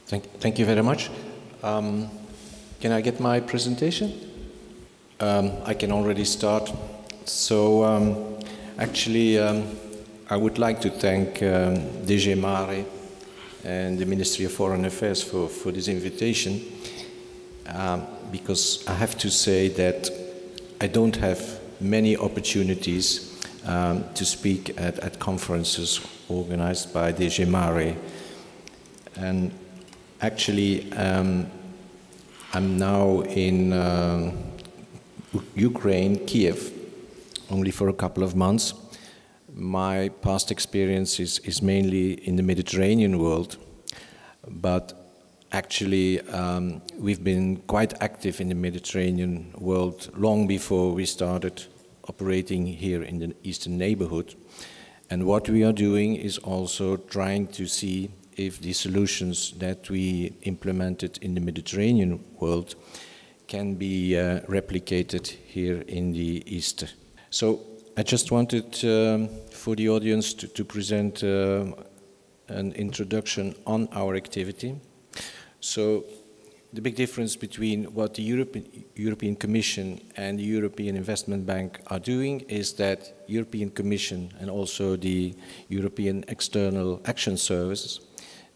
Thank you very much. Can I get my presentation? I can already start. So actually, I would like to thank DG Mare and the Ministry of Foreign Affairs for this invitation, because I have to say that I don't have many opportunities to speak at conferences organized by DG Mare. And actually, I'm now in Ukraine, Kiev, only for a couple of months. My past experience is mainly in the Mediterranean world, but actually we've been quite active in the Mediterranean world long before we started operating here in the Eastern neighborhood. And what we are doing is also trying to see if the solutions that we implemented in the Mediterranean world can be replicated here in the East. So I just wanted for the audience to present an introduction on our activity. So the big difference between what the European Commission and the European Investment Bank are doing is that European Commission and also the European External Action Service,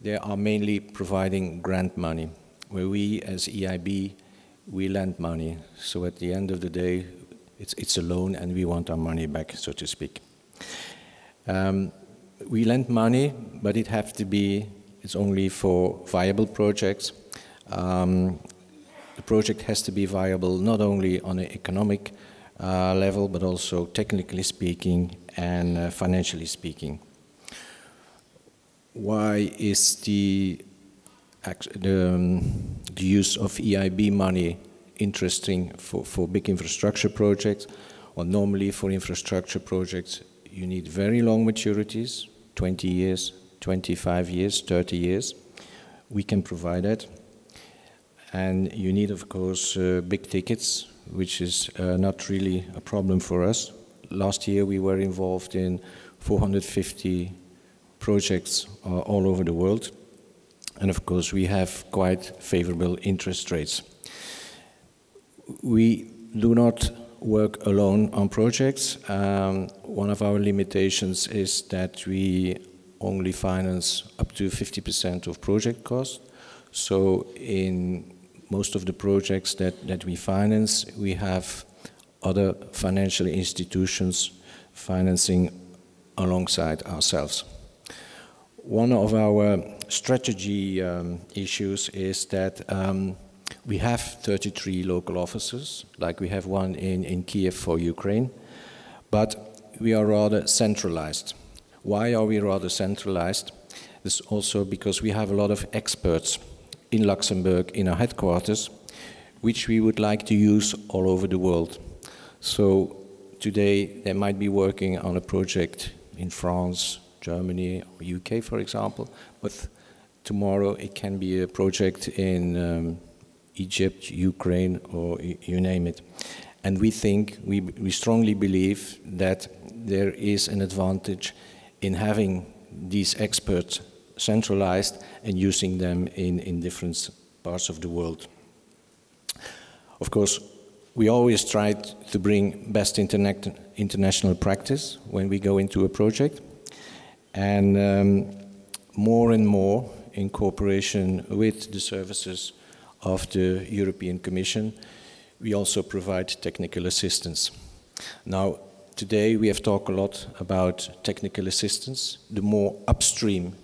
they are mainly providing grant money, where we as EIB, we lend money. So at the end of the day, it's a loan and we want our money back, so to speak. We lend money, but it's only for viable projects. The project has to be viable not only on an economic level, but also technically speaking and financially speaking. Why is the use of EIB money interesting for big infrastructure projects? Well, normally for infrastructure projects, you need very long maturities, 20 years, 25 years, 30 years. We can provide that. And you need, of course, big tickets, which is not really a problem for us. Last year, we were involved in 450 projects all over the world. And of course, we have quite favorable interest rates. We do not work alone on projects. One of our limitations is that we only finance up to 50% of project cost. So in most of the projects that we finance, we have other financial institutions financing alongside ourselves. One of our strategy issues is that we have 33 local offices, like we have one in Kiev for Ukraine, but we are rather centralized. Why are we rather centralized? This also because we have a lot of experts in Luxembourg in our headquarters, which we would like to use all over the world. So today they might be working on a project in France, Germany, or UK, for example, but tomorrow it can be a project in Egypt, Ukraine, or you name it. And we think, we strongly believe that there is an advantage in having these experts centralized and using them in different parts of the world. Of course, we always try to bring best international practice when we go into a project. And more and more, in cooperation with the services of the European Commission, we also provide technical assistance. Now, today we have talked a lot about technical assistance, the more upstream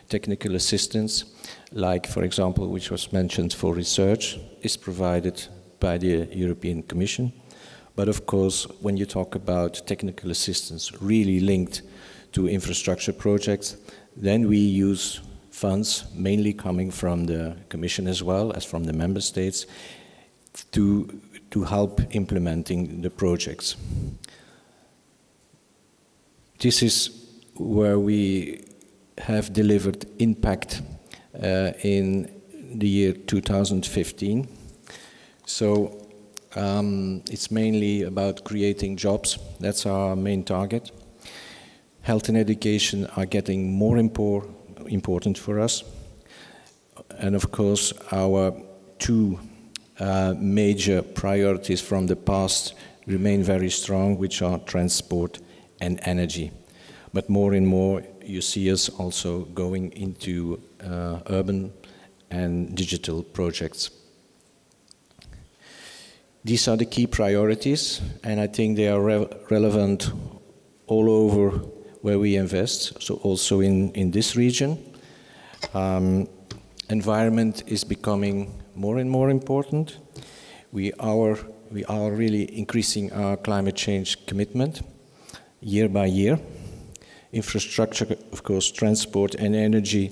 technical assistance, like, for example, which was mentioned for research, is provided by the European Commission. But of course, when you talk about technical assistance really linked to infrastructure projects, then we use funds mainly coming from the Commission as well as from the Member States to help implementing the projects. This is where we have delivered impact in the year 2015. So it's mainly about creating jobs. That's our main target. Health and education are getting more important for us. And of course, our two major priorities from the past remain very strong, which are transport and energy. But more and more, you see us also going into urban and digital projects. These are the key priorities, and I think they are relevant all over where we invest, so also in this region. Environment is becoming more and more important. We are really increasing our climate change commitment year by year. Infrastructure, of course, transport and energy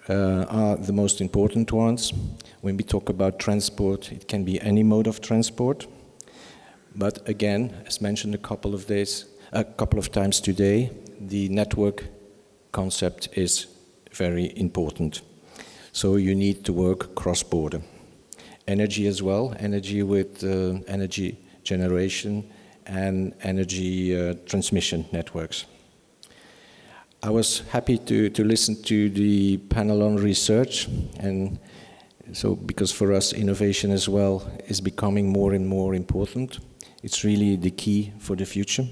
are the most important ones. When we talk about transport, it can be any mode of transport. But again, as mentioned a couple of times today, the network concept is very important. So you need to work cross-border. Energy as well, energy with energy generation and energy transmission networks. I was happy to listen to the panel on research, and so because for us innovation as well is becoming more and more important. It's really the key for the future.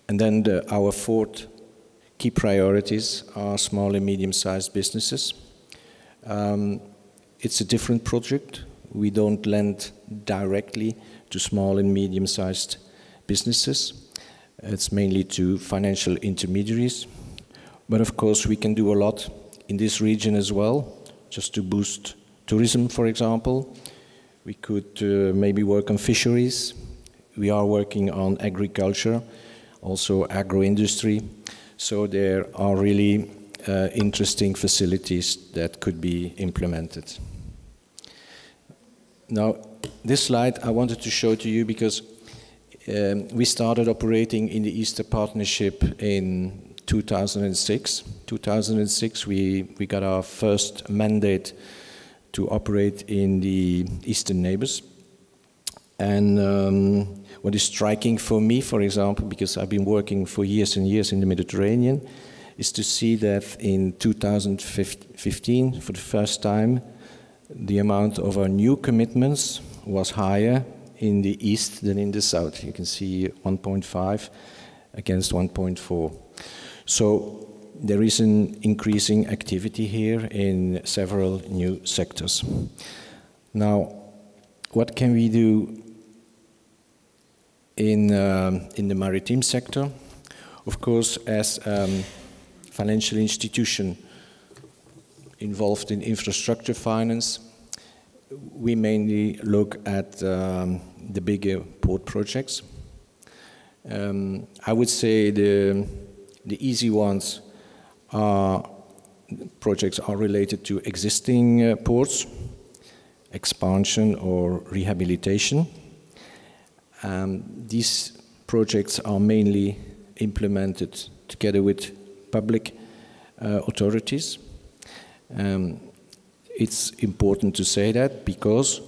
And then our fourth key priorities are small and medium-sized businesses. It's a different project. We don't lend directly to small and medium-sized businesses. It's mainly to financial intermediaries. But of course, we can do a lot in this region as well, just to boost tourism, for example. We could maybe work on fisheries. We are working on agriculture, also agro-industry. So there are really interesting facilities that could be implemented. Now, this slide I wanted to show to you because we started operating in the Easter Partnership in 2006. 2006, we got our first mandate to operate in the Eastern neighbors. And what is striking for me, for example, because I've been working for years and years in the Mediterranean, is to see that in 2015, for the first time, the amount of our new commitments was higher in the east than in the south. You can see 1.5 against 1.4. So there is an increasing activity here in several new sectors. Now, what can we do in the maritime sector? Of course, as financial institution involved in infrastructure finance, we mainly look at the bigger port projects. I would say the easy ones projects are related to existing ports, expansion or rehabilitation. These projects are mainly implemented together with public authorities. It's important to say that because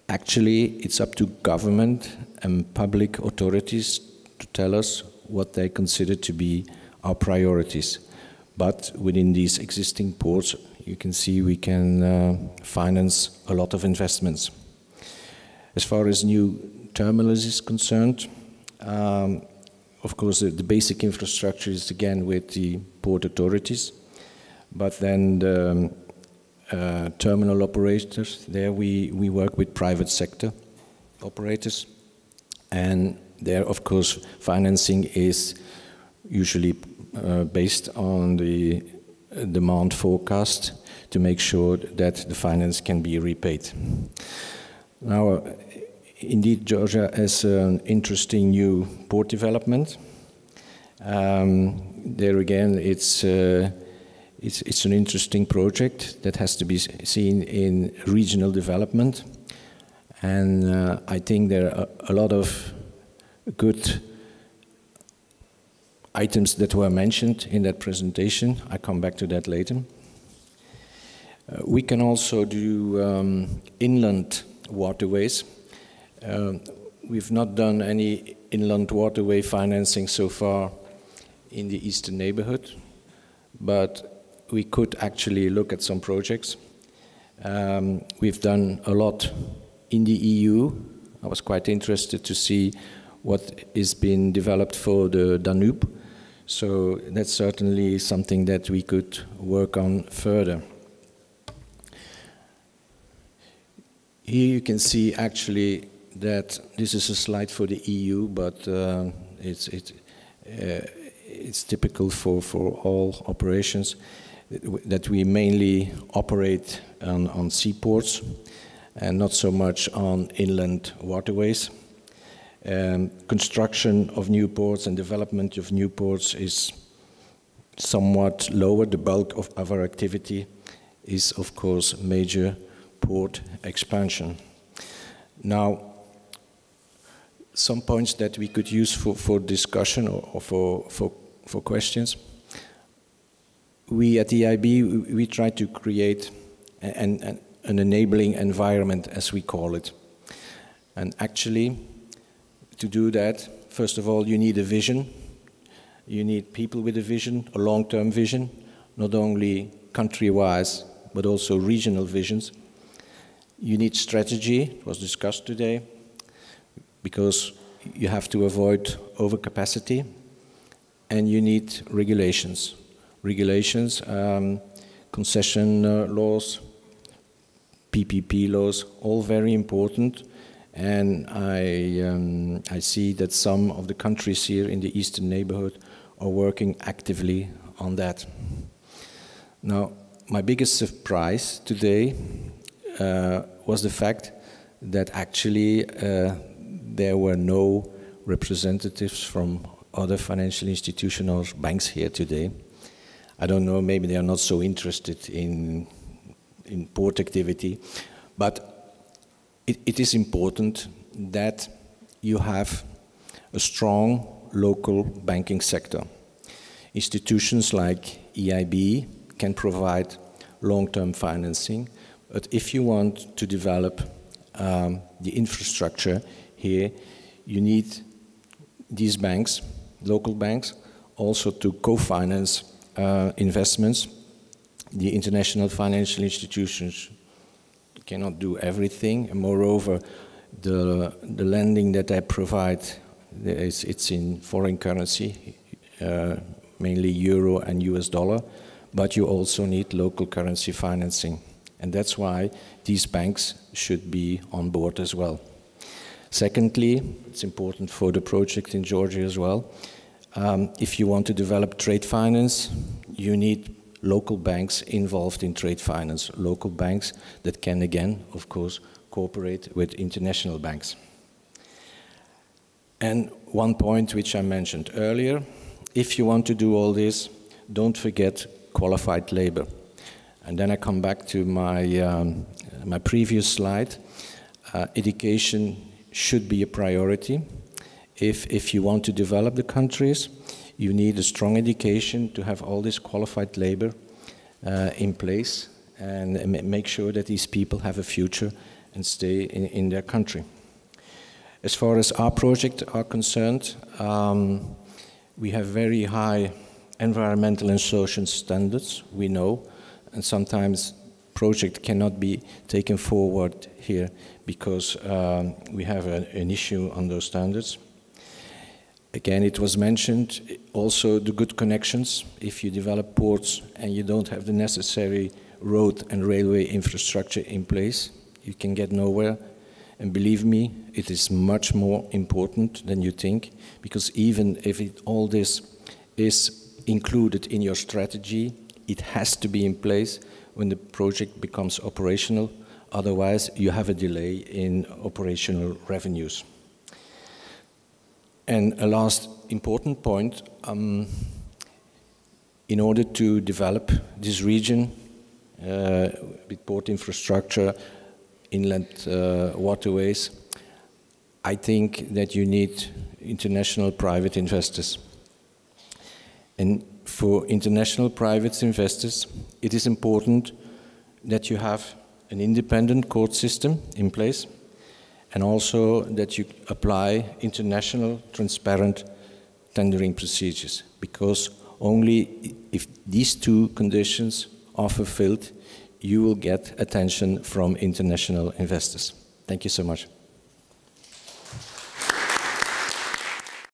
actually it's up to government and public authorities to tell us what they consider to be our priorities. But within these existing ports, you can see we can finance a lot of investments. As far as new terminals is concerned, of course the basic infrastructure is again with the port authorities, but then the terminal operators, there we work with private sector operators, and there of course financing is usually based on the demand forecast to make sure that the finance can be repaid. Now, indeed, Georgia has an interesting new port development. There again, it's an interesting project that has to be seen in regional development, and I think there are a lot of good items that were mentioned in that presentation. I come back to that later. We can also do inland waterways. We've not done any inland waterway financing so far in the eastern neighborhood, but we could actually look at some projects. We've done a lot in the EU. I was quite interested to see what is being developed for the Danube. So that's certainly something that we could work on further. Here you can see actually that this is a slide for the EU, but it's typical for all operations that we mainly operate on seaports and not so much on inland waterways. Construction of new ports and development of new ports is somewhat lower. The bulk of our activity is, of course, major port expansion. Now, some points that we could use for discussion or for questions. We at EIB, we try to create an enabling environment, as we call it. And actually, to do that, first of all, you need a vision. You need people with a vision, a long-term vision, not only country-wise, but also regional visions. You need strategy, it was discussed today, because you have to avoid overcapacity, and you need regulations. Regulations, concession laws, PPP laws, all very important. And I see that some of the countries here in the eastern neighborhood are working actively on that. Now, my biggest surprise today was the fact that actually there were no representatives from other financial institutions or banks here today. I don't know, maybe they are not so interested in port activity, but it is important that you have a strong local banking sector. Institutions like EIB can provide long-term financing, but if you want to develop the infrastructure here, you need these banks, local banks, also to co-finance investments. The international financial institutions cannot do everything, and moreover, the lending that they provide, it's in foreign currency, mainly euro and US dollar, but you also need local currency financing. And that's why these banks should be on board as well. Secondly, it's important for the project in Georgia as well. If you want to develop trade finance, you need local banks involved in trade finance, local banks that can again, of course, cooperate with international banks. And one point which I mentioned earlier, if you want to do all this, don't forget qualified labor. And then I come back to my previous slide. Education should be a priority. If you want to develop the countries, you need a strong education to have all this qualified labor in place and make sure that these people have a future and stay in their country. As far as our projects are concerned, we have very high environmental and social standards, we know, and sometimes project cannot be taken forward here because we have an issue on those standards. Again, it was mentioned also the good connections. If you develop ports and you don't have the necessary road and railway infrastructure in place, you can get nowhere. And believe me, it is much more important than you think, because even if all this is included in your strategy, it has to be in place when the project becomes operational. Otherwise, you have a delay in operational revenues. And a last important point, in order to develop this region with port infrastructure, inland waterways, I think that you need international private investors. And for international private investors, it is important that you have an independent court system in place, and also that you apply international transparent tendering procedures, because only if these two conditions are fulfilled, you will get attention from international investors. Thank you so much.